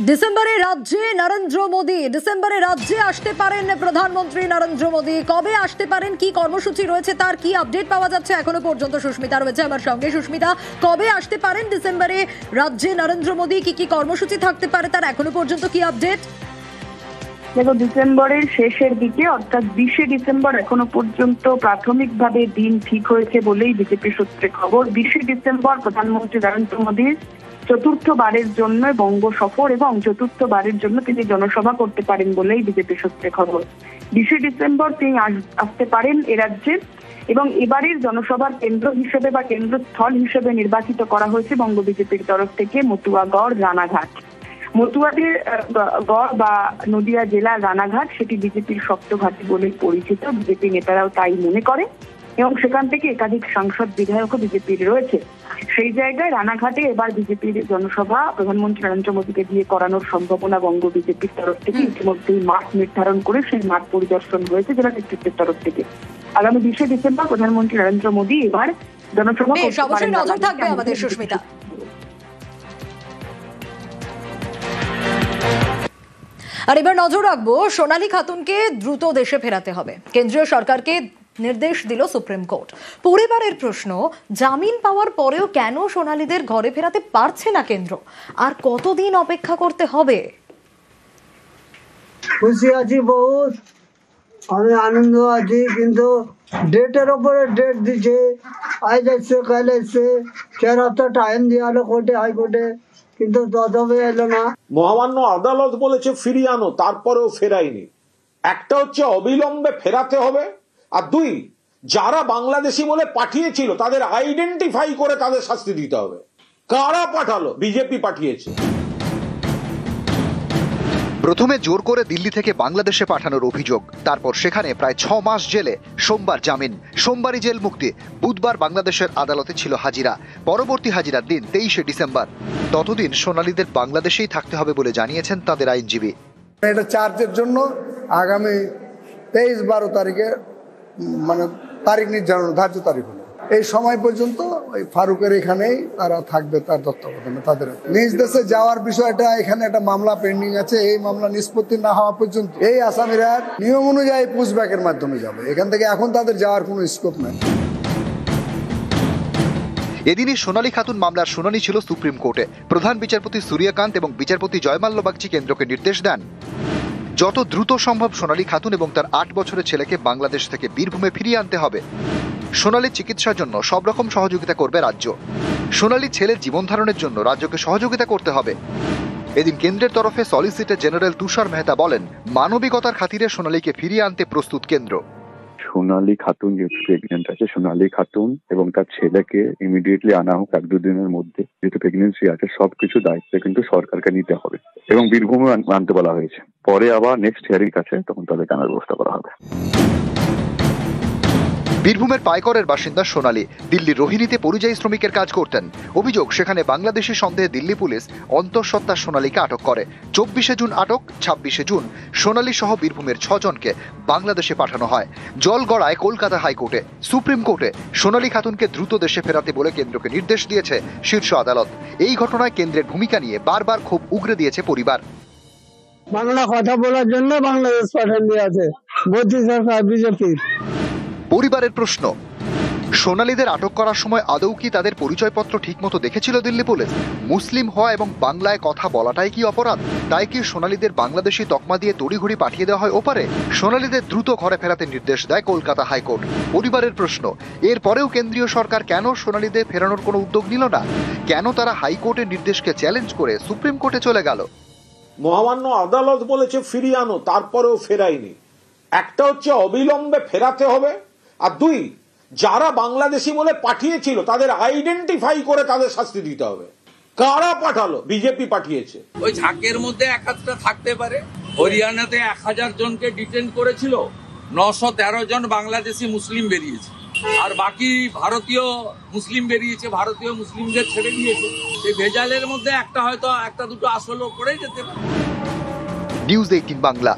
ডিসেম্বরে রাজ্যে নরেন্দ্র মোদী ডিসেম্বরে রাজ্যে আসতে পারেন প্রধানমন্ত্রী নরেন্দ্র মোদী। কবে আসতে পারেন, কি কর্মসূচি রয়েছে, তার কি আপডেট পাওয়া যাচ্ছে এখনো পর্যন্ত? সুস্মিতা রয়েছে আমার সঙ্গে। সুস্মিতা, কবে আসতে পারেন ডিসেম্বরে রাজ্যে নরেন্দ্র মোদী, কি কর্মসূচি থাকতে পারে, তার এখনো পর্যন্ত কি আপডেট? দেখো, ডিসেম্বরের শেষের দিকে অর্থাৎ 20শে ডিসেম্বর এখনো পর্যন্ত প্রাথমিকভাবে দিন ঠিক হয়েছে বলেই বিজেপি সূত্রে খবর। 20শে ডিসেম্বর প্রধানমন্ত্রী নরেন্দ্র মোদীর চতুর্থবারের জন্য বঙ্গ সফর এবং চতুর্থবারের জন্য তিনি জনসভা করতে পারেন বলেই বিজেপি সূত্রে খবর। 20শে ডিসেম্বর তিনি আসতে পারেন এ রাজ্যে এবং এবারের জনসভার কেন্দ্র হিসেবে বা কেন্দ্রস্থল হিসেবে নির্বাচিত করা হয়েছে বঙ্গ বিজেপির তরফ থেকে মতুয়াগড় রানাঘাট। মতুয়াদের গড় বা নদিয়া জেলার রানাঘাট সেটি বিজেপির শক্ত ঘাঁটি বলে পরিচিত। বিজেপি নেতারাও তাই মনে করে এবং সেখান থেকে একাধিক সাংসদ বিধায়কও বিজেপির রয়েছে। সেই জায়গায় রানাঘাটে এবার বিজেপির জনসভা প্রধানমন্ত্রী নরেন্দ্র মোদীকে দিয়ে করানোর সম্ভাবনা বঙ্গ বিজেপির তরফ থেকে ইতিমধ্যেই মাঠ নির্ধারণ করে সেই মাঠ পরিদর্শন হয়েছে জেলা নেতৃত্বের তরফ থেকে। আগামী 20শে ডিসেম্বর প্রধানমন্ত্রী নরেন্দ্র মোদী এবার জনসভা করতে পারেন। নজর থাকবে আমাদের সুস্মিতা। আর এবার নজর রাখবো, সোনালী খাতুনকে দ্রুত দেশে ফেরাতে হবে। কেন্দ্রীয় সরকারকে নির্দেশ দিল সুপ্রিম কোর্ট। পরিবারের প্রশ্ন, জামিন পাওয়ার পরেও কেন সোনালীদের ঘরে ফেরাতে পারছে না কেন্দ্র? আর কতদিন অপেক্ষা করতে হবে? খুশি আছি বহুত, আমি আনন্দ আছি, কিন্তু ডেটের ওপরে ডেট দিচ্ছে, আজ আসছে কাল আসছে, 4 হপ্তাহ টাইম দেওয়া হলো কোর্টে, হাইকোর্টে, কিন্তু তবে এলো না। মহামান্য আদালত বলেছে ফিরিয়ে আনো, তারপরেও ফেরায়নি। একটা হচ্ছে অবিলম্বে ফেরাতে হবে, আর 2, যারা বাংলাদেশি বলে পাঠিয়েছিল তাদের আইডেন্টিফাই করে তাদের শাস্তি দিতে হবে। কারা পাঠালো? বিজেপি পাঠিয়েছে। প্রথমে জোর করে দিল্লি থেকে বাংলাদেশে পাঠানোর অভিযোগ, তারপর সেখানে প্রায় 6 মাস জেলে, সোমবার জামিন, সোমবারই জেল মুক্তি। বুধবার বাংলাদেশের আদালতে ছিল হাজিরা, পরবর্তী হাজিরার দিন 23শে ডিসেম্বর। ততদিন সোনালীদের বাংলাদেশেই থাকতে হবে বলে জানিয়েছেন তাদের আইনজীবী। এটা চার্জের জন্য আগামী 23-12 তারিখে তারিখ নির্ধারণ, ধার্য তারিখ হলো। এই সময় পর্যন্ত ওই ফারুকের এখানেই তারা থাকবে, তার তত্ত্বাবধানে। তাদের নিজ দেশে যাওয়ার বিষয়টা, এখানে একটা মামলা পেন্ডিং আছে, এই মামলা নিষ্পত্তি না হওয়া পর্যন্ত এই আসামিরা নিয়ম অনুযায়ী পুশব্যাকের মাধ্যমে যাবে এখান থেকে। এখন তাদের যাওয়ার কোনো স্কোপ নাই। এদিনই সোনালী খাতুন মামলার শুনানি ছিল সুপ্রিম কোর্টে। প্রধান বিচারপতি সূর্যকান্ত এবং বিচারপতি জয়মাল্য বাগচি কেন্দ্রকে নির্দেশ দেন যত দ্রুত সম্ভব সোনালী খাতুন এবং তার 8 বছরের ছেলেকে বাংলাদেশ থেকে বীরভূমে ফিরিয়ে আনতে হবে। সোনালীর চিকিৎসার জন্য সব রকম সহযোগিতা করবে রাজ্য। সোনালীর ছেলের জীবন ধারণের জন্য রাজ্যকে সহযোগিতা করতে হবে। এদিন কেন্দ্রের তরফে সলিসিটর জেনারেল তুষার মেহতা বলেন, মানবিকতার খাতিরে সোনালীকে ফিরিয়ে আনতে প্রস্তুত কেন্দ্র। সোনালী খাতুন যেহেতু প্রেগনেন্ট আছে, সোনালী খাতুন এবং তার ছেলেকে ইমিডিয়েটলি আনা হোক 1-2 দিনের মধ্যে। যেহেতু প্রেগনেন্সি আছে, সবকিছু দায়িত্ব কিন্তু সরকারকে নিতে হবে এবং বীরভূমে আনতে বলা হয়েছে। পরে আবার নেক্সট হিয়ারিং আছে, তখন তাদের আনার ব্যবস্থা করা হবে। বীরভূমের পাইকরের বাসিন্দা সোনালী দিল্লির রোহিণীতে পরিযায়ী শ্রমিকের কাজ করতেন। অভিযোগ, সেখানে বাংলাদেশি সন্দেহে দিল্লি পুলিশ অন্তঃসত্ত্বা সোনালীকে আটক করে। 24শে জুন আটক, 26শে জুন সোনালী সহ বীরভূমের 6 জনকে বাংলাদেশে পাঠানো হয়। জল গড়ায় কলকাতা হাইকোর্টে। সুপ্রিম কোর্টে সোনালী খাতুনকে দ্রুত দেশে ফেরাতে বলে কেন্দ্রকে নির্দেশ দিয়েছে শীর্ষ আদালত। এই ঘটনায় কেন্দ্রের ভূমিকা নিয়ে বারবার ক্ষোভ উগরে দিয়েছে পরিবার। বাংলা কথা বলার জন্য বাংলাদেশ পাঠান দিয়ে আছে মোদী সরকার, বিজেপি। পরিবারের প্রশ্ন, সোনালীদের আটক করার সময় আদৌ কি তাদের পরিচয়পত্র ঠিকমতো দেখেছিল দিল্লি পুলিশ? মুসলিম হওয়া এবং বাংলায় কথা বলাটাই কি অপরাধ? তাই কি সোনালীদের বাংলাদেশি তকমা দিয়ে তড়িঘড়ি পাঠিয়ে দেওয়া হয় ওপারে? সোনালীদের দ্রুত ঘরে ফেরাতে নির্দেশ দেয় কলকাতা হাইকোর্ট। পরিবারের প্রশ্ন, এরপরেও কেন্দ্রীয় সরকার কেন সোনালীদের ফেরানোর কোনো উদ্যোগ নিল না? কেন তারা হাইকোর্টের নির্দেশকে চ্যালেঞ্জ করে সুপ্রিম কোর্টে চলে গেল? মহামান্য আদালত বলেছে ফিরিয়ে আনো, তারপরেও ফেরায়নি। একটা হচ্ছে অবিলম্বে ফেরাতে হবে, আর 2, যারা বাংলাদেশি বলে পাঠিয়েছিল তাদের আইডেন্টিফাই করে তাদের শাস্তি দিতে হবে। কারা পাঠালো? বিজেপি পাঠিয়েছে। ওই ঝাঁকের মধ্যে 1-2টা থাকতে পারে। হরিয়ানাতে 1000 জনকে ডিটেন করেছিল, 913 জন বাংলাদেশি মুসলিম বেরিয়েছে, আর বাকি ভারতীয় মুসলিম বেরিয়েছে। ভারতীয় মুসলিমদের ছেড়ে দিয়েছে। সেই ভেজালের মধ্যে একটা হয়তো 1-2টো আসলও পড়ে যেতে পারে। নিউজ 18 বাংলা।